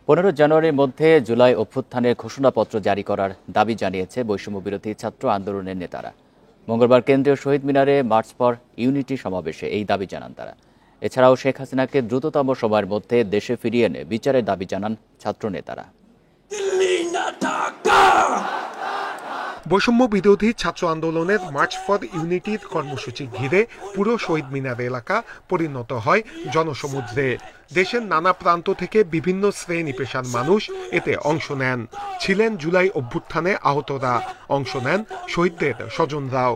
15 জানুয়ারির মধ্যে জুলাই অভ্যুত্থানের ঘোষণাপত্র জারি করার দাবি জানিয়েছে বৈষম্য বিরোধী ছাত্র আন্দোলনের নেতারা। মঙ্গলবার কেন্দ্রীয় শহীদ মিনারে মার্চ ফর ইউনিটি সমাবেশে এই দাবি জানান তারা। এছাড়াও শেখ হাসিনাকে দ্রুততম সময়ের মধ্যে দেশে ফিরিয়ে এনে বিচারের দাবি জানান ছাত্র নেতারা। বৈষম্য বিরোধী ছাত্র আন্দোলনের মার্চ ফর ইউনিটির কর্মসূচি ঘিরে পুরো শহীদ মিনার এলাকা পরিণত হয় জনসমুদ্রে। দেশের নানা প্রান্ত থেকে বিভিন্ন শ্রেণী পেশার মানুষ এতে অংশ নেন। ছিলেন জুলাই অভ্যুত্থানে আহতরা, অংশ নেন শহীদদের স্বজনরাও।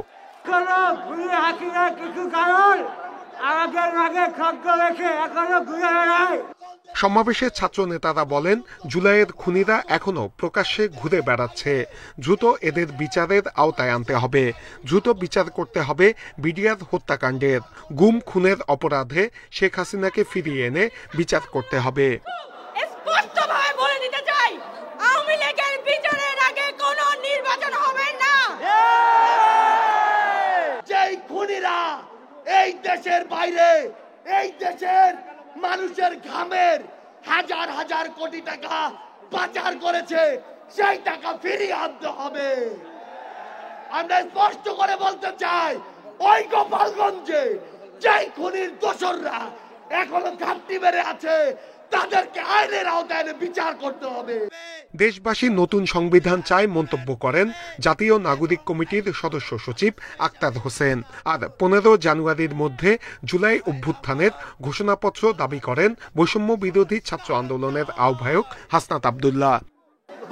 সমাবেশে ছাত্র নেতারা বলেন, জুলাইয়ের খুনিরা এখনো প্রকাশ্যে ঘুরে বেড়াচ্ছে। দ্রুত এদের বিচারের আওতায় আনতে হবে। দ্রুত বিচার করতে হবে বিডিআর হত্যাকাণ্ডের। গুম খুনের অপরাধে শেখ হাসিনাকে ফিরিয়ে এনে বিচার করতে হবে। স্পষ্টভাবে বলে দিতে চাই, আওয়ামী লীগের বিচারের আগে কোনো নির্বাচন হবে না। যেই খুনিরা এই দেশের বাইরে, এই দেশের মানুষের ঘামের হাজার হাজার কোটি টাকা পাচার করেছে, সেই টাকা ফিরিয়ে আনতে হবে। আমরা স্পষ্ট করে বলতে চাই, ওই গোপালগঞ্জে যেই খুনির দোসররা এখনো ঘাপটি মেরে আছে, তাদেরকে আইনের আওতায় এনে বিচার করতে হবে। দেশবাসী নতুন সংবিধান চায় মন্তব্য করেন জাতীয় নাগরিক কমিটির সদস্য সচিব আক্তার হোসেন। আর 15 জানুয়ারির মধ্যে জুলাই অভ্যুত্থানের ঘোষণাপত্র দাবি করেন বৈষম্য বিরোধী ছাত্র আন্দোলনের আহ্বায়ক হাসনাত আব্দুল্লাহ।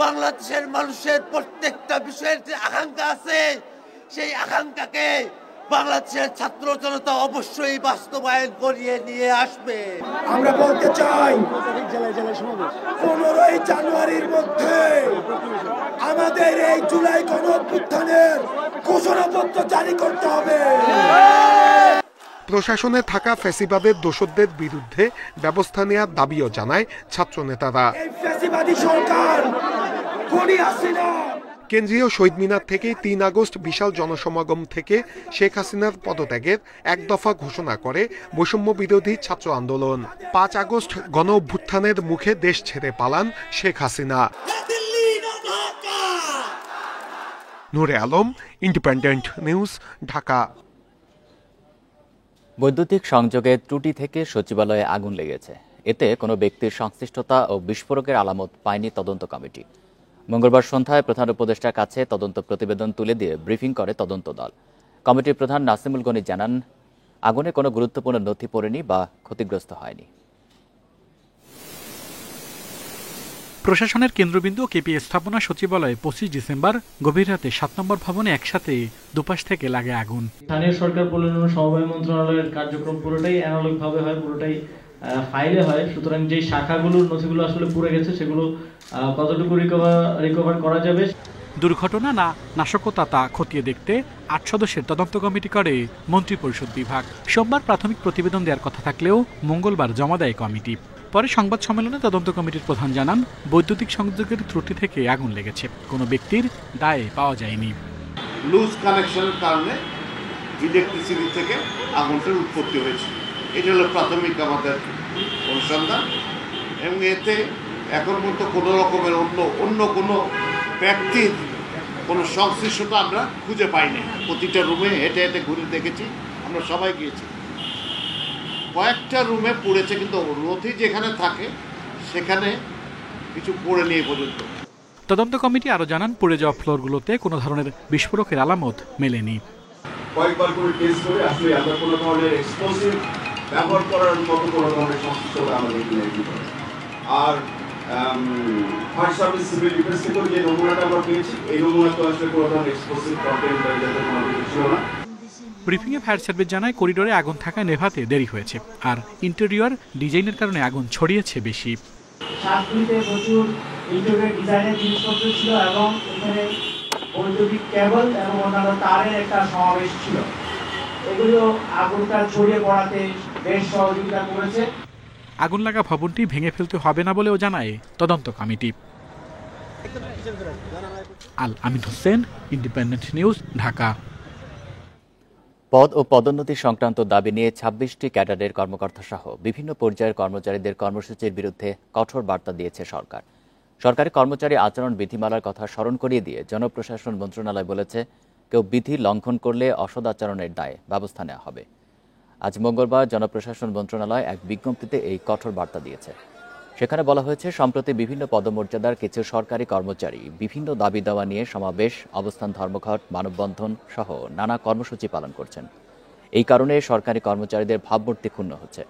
বাংলাদেশের মানুষের প্রত্যেকটা বিষয়ের যে আকাঙ্ক্ষা আছে, সেই আকাঙ্ক্ষাকে বাংলাদেশের ছাত্র জনতা অবশ্যই বাস্তবায়ন করিয়ে নিয়ে আসবে। আমরা বলতে চাই, 15 জানুয়ারির মধ্যে আমাদের এই জুলাই গণঅভ্যুত্থানের ঘোষণাপত্র জারি করতে হবে। প্রশাসনে থাকা ফ্যাসিবাদের দোষরদের বিরুদ্ধে ব্যবস্থা নেওয়ার দাবিও জানায় ছাত্র নেতারা। এই ফ্যাসিবাদী সরকার খুনি হাসিনা। কেন্দ্রীয় শহীদ মিনার থেকে 3 আগস্ট বিশাল জনসমাগম থেকে শেখ হাসিনার পদত্যাগের এক দফা ঘোষণা করে বৈষম্য বিরোধী ছাত্র আন্দোলন। 5 আগস্ট গণ অভ্যুত্থানের মুখে দেশ ছেড়ে পালান শেখ হাসিনা। নূরে আলম, ইন্ডিপেন্ডেন্ট নিউজ, ঢাকা। বৈদ্যুতিক সংযোগের ত্রুটি থেকে সচিবালয়ে আগুন লেগেছে। এতে কোনো ব্যক্তির সংশ্লিষ্টতা ও বিস্ফোরকের আলামত পায়নি তদন্ত কমিটি। মঙ্গলবার সন্ধ্যায় প্রধান উপদেষ্টার কাছে তদন্ত প্রতিবেদন তুলে দিয়ে ব্রিফিং করে তদন্ত দল। কমিটির প্রধান নাসিমুল গনি জানান, আগুনে কোনো গুরুত্বপূর্ণ নথি পড়েনি বা ক্ষতিগ্রস্ত হয়নি। প্রশাসনের কেন্দ্রবিন্দু কেপি স্থাপনা সচিবালয়ে 25 ডিসেম্বর গভীর রাতে 7 নম্বর ভবনে একসাথে দুপাশ থেকে লাগে আগুন। স্থানীয় সরকার পরিচালনা সমবায় মন্ত্রণালয়ের কার্যক্রম পুরোটাই অ্যানালগ ভাবে হয়, পুরোটাই ফাইলে হয়। সুতরাং যে শাখাগুলোর নথিগুলো আসলে পুড়ে গেছে, সেগুলো কতটুকু রিকভার করা যাবে। দুর্ঘটনা না নাশকতা তা খতিয়ে দেখতে 8 সদস্যের তদন্ত কমিটি করে মন্ত্রিপরিষদ বিভাগ। সোমবার প্রাথমিক প্রতিবেদন দেওয়ার কথা থাকলেও মঙ্গলবার জমা দেয় কমিটি। পরে সংবাদ সম্মেলনে তদন্ত কমিটির প্রধান জানান, বৈদ্যুতিক সংযোগের ত্রুটি থেকে আগুন লেগেছে, কোনো ব্যক্তির দায়ে পাওয়া যায়নি। লুজ কানেকশনের কারণে ইলেকট্রিসিটি থেকে আগুনটার উৎপত্তি হয়েছে। এটা হলো প্রাথমিক আমাদের অনুসন্ধান, এবং এতে এখন পর্যন্ত কোনো রকমের অন্য কোনো ব্যক্তির কোনো সংশ্লিষ্টতা আমরা খুঁজে পাইনি। প্রতিটা রুমে হেঁটে হেঁটে ঘুরে দেখেছি, আমরা সবাই গিয়েছি। কয়েকটা রুমে পড়েছে, কিন্তু নথি যেখানে থাকে সেখানে কিছু পড়ে নিয়ে পর্যন্ত। তদন্ত কমিটি আরও জানান, পড়ে যাওয়া ফ্লোরগুলোতে কোনো ধরনের বিস্ফোরকের আলামত মেলেনি। কয়েকবার করে টেস্ট করে আসলে আমরা কোনো ধরনের এক্সপ্লোসিভ ব্যবহার করার মতো কোনো ধরনের সংশ্লিষ্টতা আমাদের নেই। আর ফায়ার সার্ভিস সিভিল ডিফেন্স থেকে যে নমুনাটা আমরা পেয়েছি, এই নমুনাতে আসলে কোনো ধরনের এক্সপ্লোসিভ কন্টেন্ট ছিল না। ব্রিফিংয়ে ফায়ার সার্ভিস জানায়, করিডোরে আগুন থাকায় নেভাতে দেরি হয়েছে, আর ইন্টেরিয়র ডিজাইনের কারণে আগুন ছড়িয়েছে বেশি। সাতগুলিতে প্রচুর ইন্টেরিয়র ডিজাইনের জিনিসপত্র ছিল, এবং এখানে বৈদ্যুতিক কেবল এবং অন্যান্য তারের একটা সমাবেশ ছিল। এগুলো আগুনটা ছড়িয়ে পড়াতে বেশ সহযোগিতা করেছে। আগুন লাগা ভবনটি ভেঙে ফেলতে হবে না বলেও জানায় তদন্ত কমিটি। আল আমিন হোসেন, ইন্ডিপেন্ডেন্ট নিউজ, ঢাকা। পদ ও পদোন্নতি সংক্রান্ত দাবি নিয়ে ২৬টি ক্যাডারের কর্মকর্তা সহ বিভিন্ন পর্যায়ের কর্মচারীদের কর্মসূচির বিরুদ্ধে কঠোর বার্তা দিয়েছে সরকার। সরকারি কর্মচারী আচরণ বিধিমালার কথা স্মরণ করিয়ে দিয়ে জনপ্রশাসন মন্ত্রণালয় বলেছে, কেউ বিধি লঙ্ঘন করলে অসদাচরণের দায়ে ব্যবস্থা নেওয়া হবে। আজ মঙ্গলবার জনপ্রশাসন মন্ত্রণালয় এক বিজ্ঞপ্তিতে এই কঠোর বার্তা দিয়েছে। সেখানে বলা হয়েছে, সম্প্রতি বিভিন্ন পদমর্যাদার কিছু সরকারি কর্মচারী বিভিন্ন দাবি দাওয়া নিয়ে সমাবেশ, অবস্থান ধর্মঘট, মানববন্ধন সহ নানা কর্মসূচি পালন করছেন। এই কারণে সরকারি কর্মচারীদের ভাবমূর্তি ক্ষুণ্ণ হচ্ছে।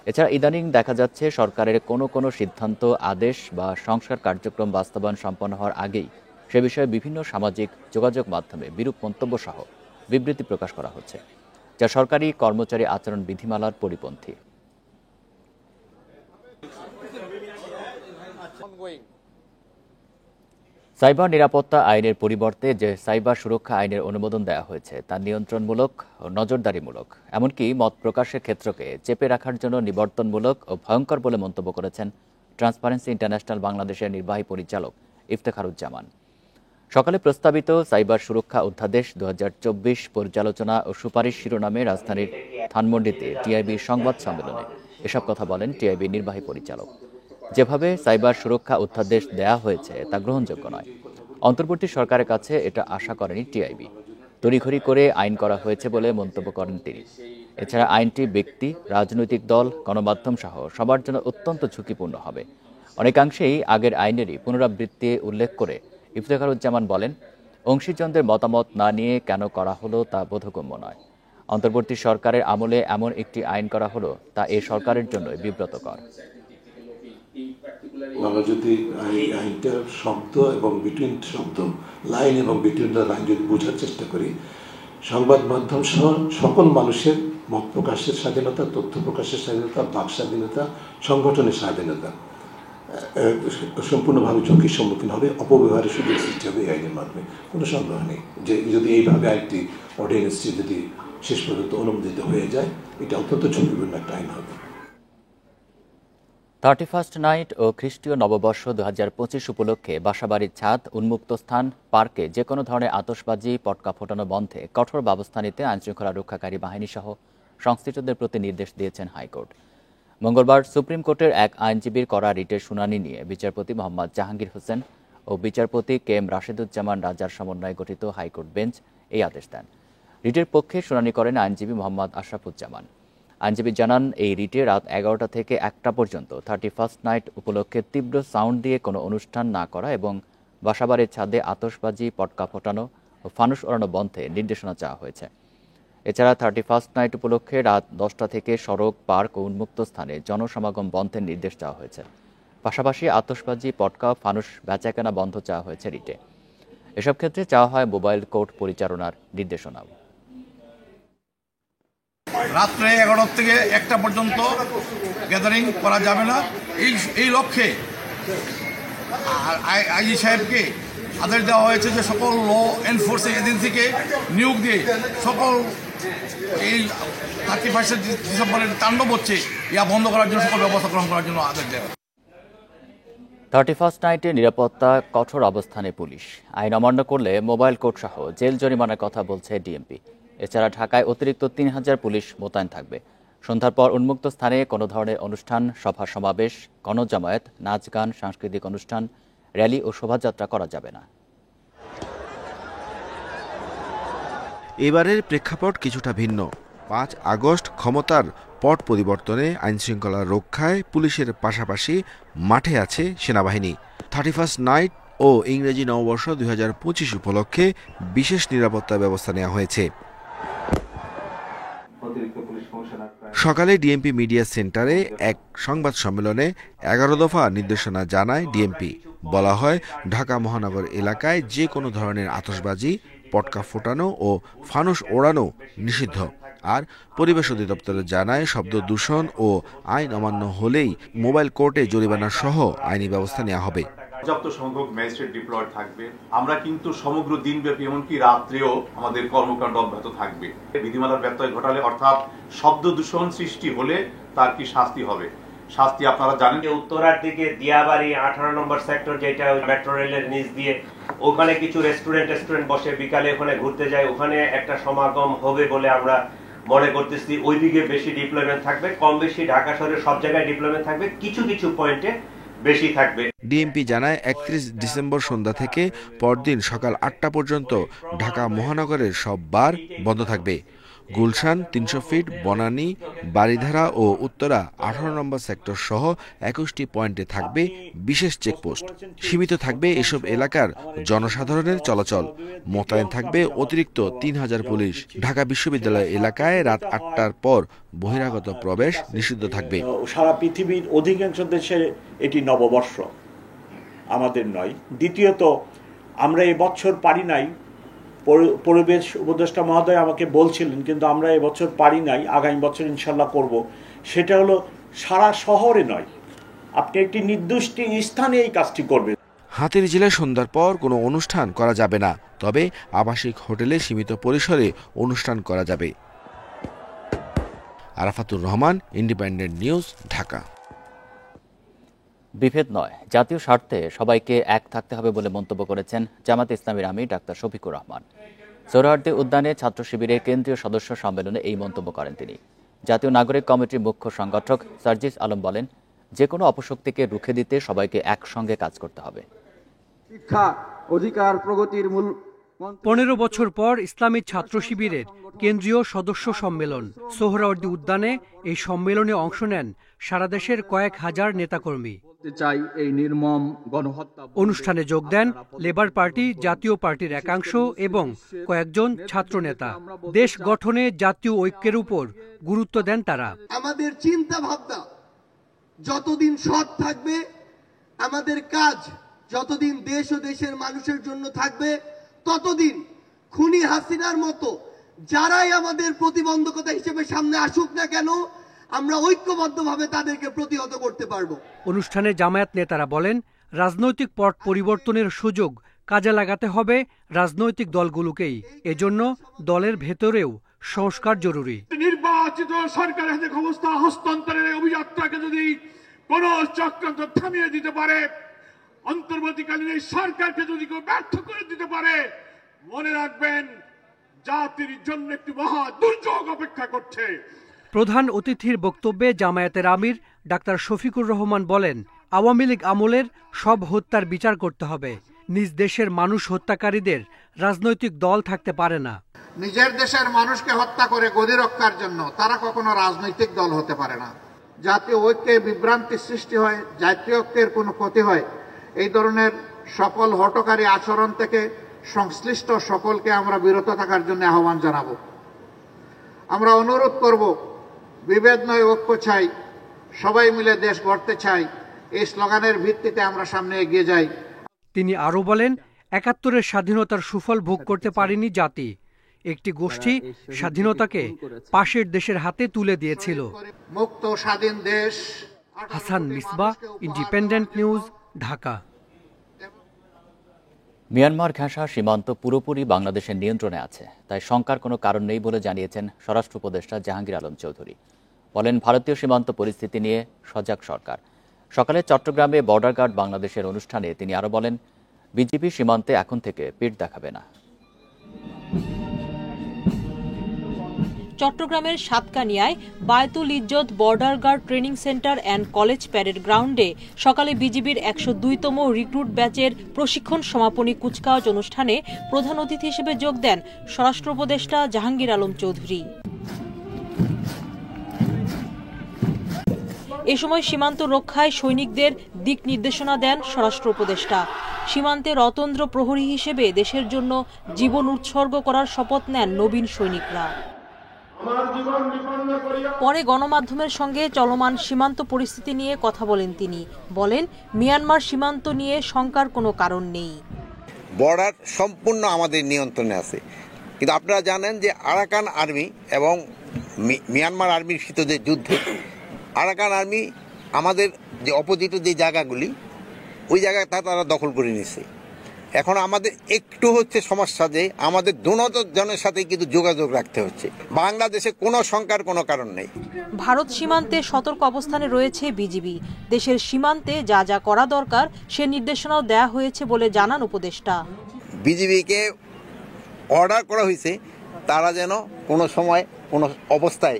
এছাড়া ইদানিং দেখা যাচ্ছে সরকারের কোনো সিদ্ধান্ত, আদেশ বা সংস্কার কার্যক্রম বাস্তবায়ন সম্পন্ন হওয়ার আগেই সে বিষয়ে বিভিন্ন সামাজিক যোগাযোগ মাধ্যমে বিরূপ মন্তব্য সহ বিবৃতি প্রকাশ করা হচ্ছে, যা সরকারি কর্মচারী আচরণ বিধিমালার পরিপন্থী। সাইবার নিরাপত্তা আইনের পরিবর্তে যে সাইবার সুরক্ষা আইনের অনুমোদন দেওয়া হয়েছে তা নিয়ন্ত্রণমূলক ও নজরদারিমূলক, এমনকি মত প্রকাশের ক্ষেত্রকে চেপে রাখার জন্য নিবর্তনমূলক ও ভয়ঙ্কর বলে মন্তব্য করেছেন ট্রান্সপারেন্সি ইন্টারন্যাশনাল বাংলাদেশের নির্বাহী পরিচালক ইফতেখারুজ্জামান। সকালে প্রস্তাবিত সাইবার সুরক্ষা অধ্যাদেশ ২০২৪ পর্যালোচনা ও সুপারিশ শিরোনামে রাজধানীর ধানমন্ডিতে টিআইবির সংবাদ সম্মেলনে এসব কথা বলেন টিআইবির নির্বাহী পরিচালক। যেভাবে সাইবার সুরক্ষা অধ্যাদেশ দেয়া হয়েছে তা গ্রহণযোগ্য নয়। অন্তর্বর্তী সরকারের কাছে এটা আশা করেনি টিআইবি। তড়িঘড়ি করে আইন করা হয়েছে বলে মন্তব্য করেন তিনি। এছাড়া আইনটি ব্যক্তি, রাজনৈতিক দল, গণমাধ্যম সহ সবার জন্য অত্যন্ত ঝুঁকিপূর্ণ হবে। অনেকাংশেই আগের আইনেরই পুনরাবৃত্তি উল্লেখ করে ইফতেখারুজ্জামান বলেন, অংশীজনদের মতামত না নিয়ে কেন করা হলো তা বোধগম্য নয়। অন্তর্বর্তী সরকারের আমলে এমন একটি আইন করা হলো তা এই সরকারের জন্যই বিব্রতকর। আমরা যদি আইনটার শব্দ এবং বিটুইন শব্দ, লাইন এবং বিটুইন দ্য লাইন যদি বোঝার চেষ্টা করি, সংবাদ মাধ্যম সহ সকল মানুষের মত প্রকাশের স্বাধীনতা, তথ্য প্রকাশের স্বাধীনতা, বাক স্বাধীনতা, সংগঠনের স্বাধীনতা সম্পূর্ণভাবে ঝুঁকির সম্মুখীন হবে, অপব্যবহারের সুযোগ সৃষ্টি হবে এই আইনের মাধ্যমে। কোনো সন্দেহ নেই যে যদি এইভাবে আইনটি অর্ডিন্যান্সটি যদি শেষ পর্যন্ত অনুমোদিত হয়ে যায়, এটা অত্যন্ত ঝুঁকিপূর্ণ একটা আইন হবে। 31st নাইট ও খ্রিস্টীয় নববর্ষ 2025 উপলক্ষে বাসাবাড়ির ছাদ, উন্মুক্ত স্থান, পার্কে যে কোনো ধরনের আতশবাজি, পটকা ফোটানো বন্ধে কঠোর ব্যবস্থা নিতে আইনশৃঙ্খলা রক্ষাকারী বাহিনী সহ সংশ্লিষ্টদের প্রতি নির্দেশ দিয়েছেন হাইকোর্ট। মঙ্গলবার সুপ্রিম কোর্টের এক আইনজীবীর করা রিটের শুনানি নিয়ে বিচারপতি মোহাম্মদ জাহাঙ্গীর হোসেন ও বিচারপতি কে এম রাশেদুজ্জামান রাজার সমন্বয়ে গঠিত হাইকোর্ট বেঞ্চ এই আদেশ দেন। রিটের পক্ষে শুনানি করেন আইনজীবী মোহাম্মদ আশরাফুজ্জামান। আইনজীবী জানান, এই রিটে রাত 11টা থেকে 1টা পর্যন্ত 31st নাইট উপলক্ষে তীব্র সাউন্ড দিয়ে কোনো অনুষ্ঠান না করা এবং বাসাবাড়ির ছাদে আতশবাজি, পটকা ফোটানো ও ফানুস ওড়ানো বন্ধে নির্দেশনা চাওয়া হয়েছে। এছাড়া 31st নাইট উপলক্ষে রাত 10টা থেকে সড়ক, পার্ক ও উন্মুক্ত স্থানে জনসমাগম বন্ধের নির্দেশ চাওয়া হয়েছে। পাশাপাশি আতশবাজি, পটকা, ফানুস বেচাকেনা বন্ধ চাওয়া হয়েছে রিটে। এসব ক্ষেত্রে চাওয়া হয় মোবাইল কোর্ট পরিচালনার নির্দেশনাও। রাত্রে 11টা থেকে 1টা পর্যন্ত গ্যাদারিং করা যাবে না, এই লক্ষ্যে আইজি সাহেবকে আদেশ দেওয়া হয়েছে যে সকল ল এনফোর্সিং এজেন্সিকে নিয়োগ দিয়ে সকল এই 31 ডিসেম্বরের তাণ্ডব হচ্ছে ইয়া বন্ধ করার জন্য সকল ব্যবস্থা গ্রহণ করার জন্য আদেশ দেওয়া। 31st নাইটে নিরাপত্তা কঠোর অবস্থানে পুলিশ। আইন অমান্য করলে মোবাইল কোর্ট সহ জেল জরিমানার কথা বলছে ডিএমপি। এছাড়া ঢাকায় অতিরিক্ত 3000 পুলিশ মোতায়েন থাকবে। সন্ধ্যার পর উন্মুক্ত স্থানে কোনো ধরনের অনুষ্ঠান, সভা সমাবেশ, গণজামায়াত, নাচ গান, সাংস্কৃতিক অনুষ্ঠান, র্যালি ও শোভাযাত্রা করা যাবে না। এবারের প্রেক্ষাপট কিছুটা ভিন্ন। 5 আগস্ট ক্ষমতার পট পরিবর্তনে আইনশৃঙ্খলা রক্ষায় পুলিশের পাশাপাশি মাঠে আছে সেনাবাহিনী। 31st নাইট ও ইংরেজি নববর্ষ 2025 উপলক্ষে বিশেষ নিরাপত্তা ব্যবস্থা নেওয়া হয়েছে। সকালে ডিএমপি মিডিয়া সেন্টারে এক সংবাদ সম্মেলনে 11 দফা নির্দেশনা জানায় ডিএমপি। বলা হয়, ঢাকা মহানগর এলাকায় যে কোনো ধরনের আতশবাজি, পটকা ফোটানো ও ফানুস ওড়ানো নিষিদ্ধ। আর পরিবেশ অধিদপ্তর জানায়, শব্দ দূষণ ও আইন অমান্য হলেই মোবাইল কোর্টে জরিমানা সহ আইনি ব্যবস্থা নেওয়া হবে। পর্যাপ্ত সংখ্যক ম্যাজিস্ট্রেট ডিপ্লয়েড থাকবে। আমরা কিন্তু সমগ্র দিনব্যাপী এমনকি রাত্রেও আমাদের কর্মকাণ্ড অব্যাহত থাকবে। বিধিমালার ব্যত্যয় ঘটালে অর্থাৎ শব্দ দূষণ সৃষ্টি হলে তার কি শাস্তি হবে, শাস্তি আপনারা জানেন। উত্তরার দিকে দিয়াবাড়ি 18 নম্বর সেক্টর, যেটা মেট্রো রেলের নিচ দিয়ে ওখানে কিছু রেস্টুরেন্ট বসে, বিকালে ওখানে ঘুরতে যায়, ওখানে একটা সমাগম হবে বলে আমরা মনে করতেছি। ওইদিকে বেশি ডিপ্লয়মেন্ট থাকবে, কম বেশি ঢাকা শহরের সব জায়গায় ডিপ্লয়মেন্ট থাকবে, কিছু কিছু পয়েন্টে বেশি থাকবে। ডিএমপি জানায় 31 ডিসেম্বর সন্ধ্যা থেকে পরদিন সকাল 8টা পর্যন্ত ঢাকা মহানগরের সব বার বন্ধ থাকবে। গুলশান, 300 ফিট, বনানী, বারিধারা ও উত্তরা 18 নম্বর সেক্টর সহ 21টি পয়েন্টে থাকবে বিশেষ চেকপোস্ট। সীমিত থাকবে এসব এলাকার জনসাধারণের চলাচল। মোতায়েন থাকবে অতিরিক্ত 3000 পুলিশ। ঢাকা বিশ্ববিদ্যালয় এলাকায় রাত 8টার পর বহিরাগত প্রবেশ নিষিদ্ধ থাকবে। সারা পৃথিবীর অধিকাংশ দেশে এটি নববর্ষ, আমাদের নয়। দ্বিতীয়ত, আমরা এবছর পারি নাই, পরিবেশ উপদেষ্টা মহোদয় আমাকে বলছিলেন, কিন্তু আমরা এবছর পারি নাই, আগামী বছর ইনশাল্লাহ করব। সেটা হলো সারা শহরে নয়, আপনি একটি নির্দিষ্ট স্থানে এই কাজটি করবেন। হাতিরঝিলে সন্ধ্যার পর কোনো অনুষ্ঠান করা যাবে না, তবে আবাসিক হোটেলে সীমিত পরিসরে অনুষ্ঠান করা যাবে। Arafatur Rahman, independent News, Dhaka. বিভেদ নয়, জাতীয় স্বার্থে সবাইকে এক থাকতে হবে বলে মন্তব্য করেছেন জামায়াতে ইসলামীর আমির ডাক্তার শফিকুর রহমান। সোহরাওয়ার্দী উদ্যানে ছাত্র শিবিরের কেন্দ্রীয় সদস্য সম্মেলনে এই মন্তব্য করেন তিনি। জাতীয় নাগরিক কমিটির মুখ্য সংগঠক সার্জিস আলম বলেন, যে কোনো অপশক্তিকে রুখে দিতে সবাইকে একসঙ্গে কাজ করতে হবে। শিক্ষা অধিকার প্রগতির মূল 15 বছর পর ইসলামী ছাত্র শিবিরের কেন্দ্রীয় সদস্য সম্মেলন সোহরাওয়ার্দী উদ্যানে। এই সম্মেলনে অংশ নেন সারা দেশের কয়েক হাজার নেতাকর্মী। অনুষ্ঠানে যোগ দেন লেবার পার্টি, জাতীয় পার্টির একাংশ এবং কয়েকজন ছাত্র নেতা। দেশ গঠনে জাতীয় ঐক্যের উপর গুরুত্ব দেন তারা। আমাদের চিন্তা ভাবনা যতদিন সৎ থাকবে, আমাদের কাজ যতদিন দেশ ও দেশের মানুষের জন্য থাকবে, ততদিন খুনি হাসিনার মতো যারাই আমাদের প্রতিবন্ধকতা হিসেবে সামনে আসুক না কেন, আমরা ঐক্যবদ্ধভাবে তাদেরকে প্রতিহত করতে পারবো। অনুষ্ঠানে জামায়াত নেতারা বলেন, রাজনৈতিক পট পরিবর্তনের সুযোগ কাজে লাগাতে হবে রাজনৈতিক দলগুলোকেই। এজন্য দলের ভেতরেও সংস্কার জরুরি। নির্বাচিত সরকারের হাতে ক্ষমতা হস্তান্তরের অভিযাত্রাকে যদি কোন চক্রান্ত থামিয়ে দিতে পারে, অন্তর্বর্তীকালীন এই সরকারকে যদি কেউ ব্যর্থ করে দিতে পারে, মনে রাখবেন জাতির জন্য একটি মহা দুর্যোগ অপেক্ষা করছে। প্রধান অতিথির বক্তব্যে জামায়াতের আমির ডাক্তার শফিকুর রহমান বলেন, আওয়ামী লীগ আমলের সব হত্যার বিচার করতে হবে। নিজ দেশের মানুষ হত্যাকারীদের রাজনৈতিক দল থাকতে পারে না। নিজের দেশের মানুষকে হত্যা করে গদি রক্ষার জন্য তারা কখনো রাজনৈতিক দল হতে পারে না। জাতীয় ঐক্যে বিভ্রান্তি সৃষ্টি হয়, জাতীয় ঐক্যের কোনো ক্ষতি হয়, এই ধরনের সকল হঠকারী আচরণ থেকে সংশ্লিষ্ট সকলকে আমরা বিরত থাকার জন্য আহ্বান জানাবো। আমরা অনুরোধ করব, বিভেদ নয় ঐক্য চাই, সবাই মিলে দেশ গড়তে চাই, এই স্লোগানের ভিত্তিতে আমরা সামনে এগিয়ে যাই। তিনি আরো বলেন, ৭১-এর স্বাধীনতার সুফল ভোগ করতে পারেনি জাতি। একটি গোষ্ঠী স্বাধীনতাকে পাশের দেশের হাতে তুলে দিয়েছিল। মুক্ত স্বাধীন দেশ। Hasan Misbah, Independent News, Dhaka. Myanmar ঘেঁষা সীমান্ত পুরোপুরি বাংলাদেশের নিয়ন্ত্রণে আছে, তাই শঙ্কার কোনো কারণ নেই বলে জানিয়েছেন স্বরাষ্ট্র উপদেষ্টা জাহাঙ্গীর আলম চৌধুরী। বলেন, ভারতীয় সীমান্ত পরিস্থিতি নিয়ে সজাগ সরকার। সকালে চট্টগ্রামে বর্ডার গার্ড বাংলাদেশের অনুষ্ঠানে তিনি আরও বলেন, বিজিবি সীমান্তে এখন থেকে পিঠ দেখাবে না। চট্টগ্রামের সাতকানিয়ায় Baitul Izzat border guard training centre and college parade গ্রাউন্ডে সকালে বিজিবির ১০২তম রিক্রুট ব্যাচের প্রশিক্ষণ সমাপনী কুচকাওয়াজ অনুষ্ঠানে প্রধান অতিথি হিসেবে যোগ দেন স্বরাষ্ট্র উপদেষ্টা জাহাঙ্গীর আলম চৌধুরী। এ সময় সীমান্ত রক্ষায় সৈনিকদের দিক নির্দেশনা দেন স্বরাষ্ট্র উপদেষ্টা। সীমান্তে রতন্দ্র প্রহরী হিসেবে দেশের জন্য জীবন উৎসর্গ করার শপথ নেন নবীন সৈনিকরা। পরে গণমাধ্যমের সঙ্গে চলমান সীমান্ত পরিস্থিতি নিয়ে কথা বলেন তিনি। বলেন, মিয়ানমার সীমান্ত নিয়ে শঙ্কার কোনো কারণ নেই। বর্ডার সম্পূর্ণ আমাদের নিয়ন্ত্রণে আছে, কিন্তু আপনারা জানেন যে আরাকান আর্মি এবং মিয়ানমার আর্মির সাথে যে যুদ্ধে আরাকান আর্মি আমাদের যে অপোজিটের যে জায়গাগুলি, ওই জায়গাটা তারা দখল করে নিচ্ছে। এখন আমাদের একটু হচ্ছে সমস্যা যে আমাদের জনের সাথে কিন্তু যোগাযোগ রাখতে হচ্ছে। বাংলাদেশে কোনো শঙ্কার কোনো কারণ নেই। ভারত সীমান্তে সতর্ক অবস্থানে রয়েছে বিজিবি। দেশের সীমান্তে যা যা করা দরকার সে নির্দেশনাও দেয়া হয়েছে বলে জানান উপদেষ্টা। বিজিবিকে অর্ডার করা হয়েছে তারা যেন কোনো সময় কোনো অবস্থায়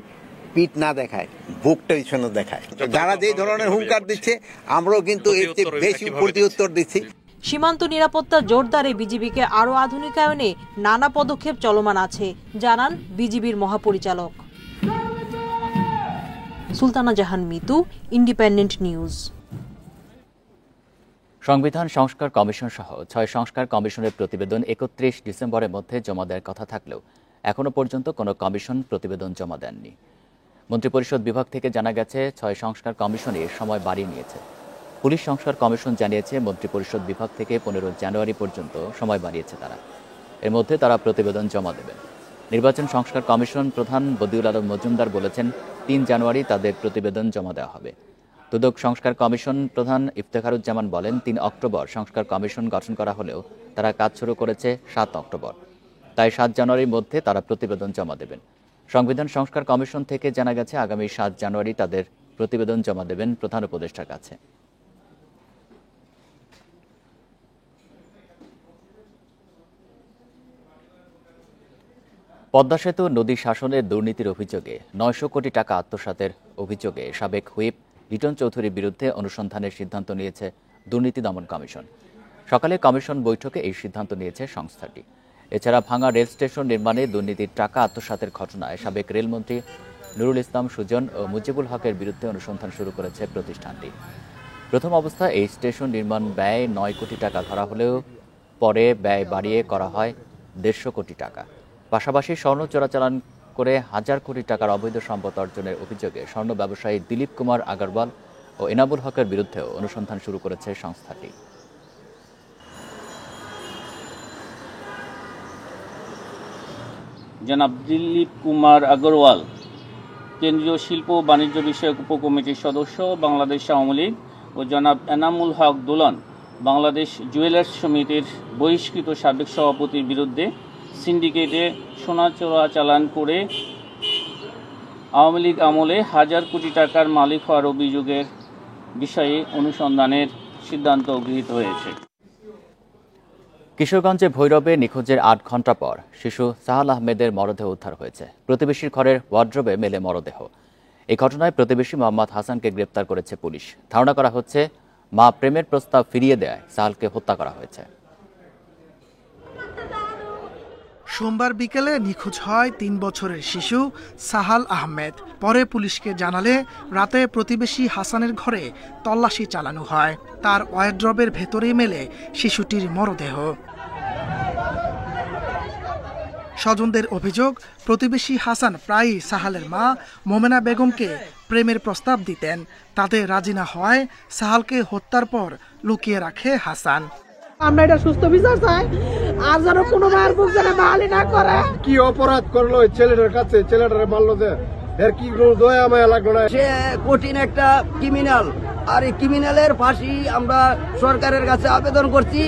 পিঠ না দেখায়, বুকটা পিছনে দেখায়। যারা যেই ধরনের হুঙ্কার দিচ্ছে আমরাও কিন্তু এর চেয়ে বেশি প্রতিউত্তর দিচ্ছি। সীমান্ত নিরাপত্তা জোরদারে বিজিবিকে আরও আধুনিকায়নে নানা পদক্ষেপ চলমান আছে, জানান বিজিবির মহাপরিচালক। সুলতানা জাহান মিতু, ইন্ডিপেন্ডেন্ট নিউজ। সংবিধান সংস্কার কমিশন সহ 6 সংস্কার কমিশনের প্রতিবেদন 31 ডিসেম্বরের মধ্যে জমা দেওয়ার কথা থাকলেও এখনো পর্যন্ত কোনো কমিশন প্রতিবেদন জমা দেননি। মন্ত্রিপরিষদ বিভাগ থেকে জানা গেছে 6 সংস্কার কমিশনে সময় বাড়িয়ে নিয়েছে। পুলিশ সংস্কার কমিশন জানিয়েছে মন্ত্রিপরিষদ বিভাগ থেকে 15 জানুয়ারি পর্যন্ত সময় বাড়িয়েছে তারা। এর মধ্যে তারা প্রতিবেদন জমা দেবেন। নির্বাচন সংস্কার কমিশন প্রধান বদিউল আলম মজুমদার বলেছেন 3 জানুয়ারি তাদের প্রতিবেদন জমা দেওয়া হবে। দুদক সংস্কার কমিশন প্রধান ইফতেখারুজ্জামান বলেন 3 অক্টোবর সংস্কার কমিশন গঠন করা হলেও তারা কাজ শুরু করেছে 7 অক্টোবর। তাই 7 জানুয়ারির মধ্যে তারা প্রতিবেদন জমা দেবেন। সংবিধান সংস্কার কমিশন থেকে জানা গেছে আগামী 7 জানুয়ারি তাদের প্রতিবেদন জমা দেবেন প্রধান উপদেষ্টার কাছে। পদ্মা সেতু নদী শাসনের দুর্নীতির অভিযোগে 900 কোটি টাকা আত্মসাতের অভিযোগে সাবেক হুইপ লিটন চৌধুরীর বিরুদ্ধে অনুসন্ধানের সিদ্ধান্ত নিয়েছে দুর্নীতি দমন কমিশন। সকালে কমিশন বৈঠকে এই সিদ্ধান্ত নিয়েছে সংস্থাটি। এছাড়া ভাঙা রেল স্টেশন নির্মাণে দুর্নীতির টাকা আত্মসাতের ঘটনায় সাবেক রেলমন্ত্রী নুরুল ইসলাম সুজন ও মুজিবুল হকের বিরুদ্ধে অনুসন্ধান শুরু করেছে প্রতিষ্ঠানটি। প্রথম অবস্থায় এই স্টেশন নির্মাণ ব্যয় 9 কোটি টাকা ধরা হলেও পরে ব্যয় বাড়িয়ে করা হয় 150 কোটি টাকা। পাশাপাশি স্বর্ণ চোরাচালান করে 1000 কোটি টাকার অবৈধ সম্পদ অর্জনের অভিযোগে স্বর্ণ ব্যবসায়ী দিলীপ কুমার আগরওয়াল ও এনামুল হকের বিরুদ্ধেও অনুসন্ধান শুরু করেছে সংস্থাটি। জনাব দিলীপ কুমার আগরওয়াল কেন্দ্রীয় শিল্প ও বাণিজ্য বিষয়ক উপকমিটির সদস্য বাংলাদেশ আওয়ামী লীগ ও জনাব এনামুল হক দোলন বাংলাদেশ জুয়েলার্স সমিতির বহিষ্কৃত সাবেক সভাপতির বিরুদ্ধে সিন্ডিকেটে সোনা চোরাচালান করে আওয়ামী লীগ আমলে 1000 কোটি টাকার মালিক হওয়ার অভিযোগের বিষয়ে অনুসন্ধানের সিদ্ধান্ত গৃহীত হয়েছে। কিশোরগঞ্জে ভৈরবে নিখোঁজের 8 ঘণ্টা পর শিশু সাহাল আহমেদের মরদেহ উদ্ধার হয়েছে। প্রতিবেশীর ঘরের ওয়ার্ড্রোবে মেলে মরদেহ। এই ঘটনায় প্রতিবেশী মোহাম্মদ হাসানকে গ্রেপ্তার করেছে পুলিশ। ধারণা করা হচ্ছে মা প্রেমের প্রস্তাব ফিরিয়ে দেয় সাহালকে হত্যা করা হয়েছে। সোমবার বিকেলে নিখোঁজ হয় 3 বছরের শিশু সাহাল আহমেদ। পরে পুলিশকে জানালে রাতে প্রতিবেশী হাসানের ঘরে তল্লাশি চালানো হয়। তার ওয়ার্ড্রবের ভেতরেই মেলে শিশুটির মরদেহ। স্বজনদের অভিযোগ, প্রতিবেশী হাসান প্রায়ই সাহালের মা মোমেনা বেগমকে প্রেমের প্রস্তাব দিতেন। তাতে রাজি না হওয়ায় সাহালকে হত্যার পর লুকিয়ে রাখে হাসান। আমরা এটা সুস্থ বিচার চাই, আর যেন কোনো মায়ের বুক যেন বাহালি না করে। কি অপরাধ করলো ওই ছেলেটার কাছে, ছেলেটারে মারলো যে, এর কি দয়া মায়া লাগলো না? সে কঠিন একটা ক্রিমিনাল, আর এই ক্রিমিনালের ফাঁসি আমরা সরকারের কাছে আবেদন করছি।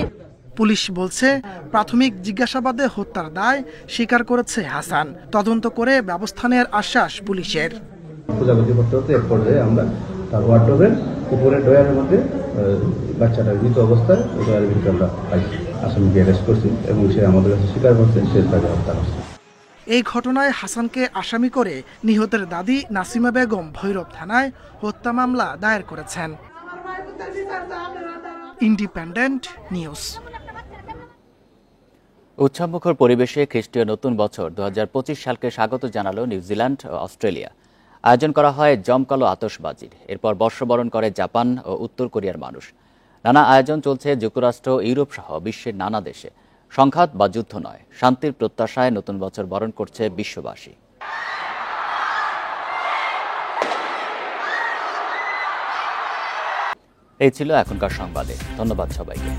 পুলিশ বলছে প্রাথমিক জিজ্ঞাসাবাদে হত্যার দায় স্বীকার করেছে হাসান। তদন্ত করে ব্যবস্থা নেওয়ার আশ্বাস পুলিশের। খোঁজাখুঁজি করতে হতে এক পর্যায়ে আমরা তার ওয়ার্ডরোবের উপরে ডয়ারের মধ্যে বাচ্চাটার মৃত অবস্থায় ডয়ারের ভিতরে আমরা পাইছি। আসামিকে অ্যারেস্ট করছি এবং সে আমাদের কাছে স্বীকার করছে সে তাকে হত্যা করছে। এই ঘটনায় হাসানকে আসামি করে নিহতের দাদি নাসিমা বেগম ভৈরব থানায় হত্যা মামলা দায়ের করেছেন। Independent news. উৎসবমুখর পরিবেশে খ্রিস্টীয় নতুন বছর 2025 সালকে স্বাগত জানালো নিউজিল্যান্ড ও অস্ট্রেলিয়া। আয়োজন করা হয় জমকালো আতশবাজির। এরপর বর্ষবরণ করে জাপান ও উত্তর কোরিয়ার মানুষ। নানা আয়োজন চলছে যুক্তরাষ্ট্র, ইউরোপ সহ বিশ্বের নানা দেশে। সংঘাত বা যুদ্ধ নয়, শান্তির প্রত্যাশায় নতুন বছর বরণ করছে বিশ্ববাসী। এই ছিল এখনকার সংবাদে। ধন্যবাদ সবাইকে।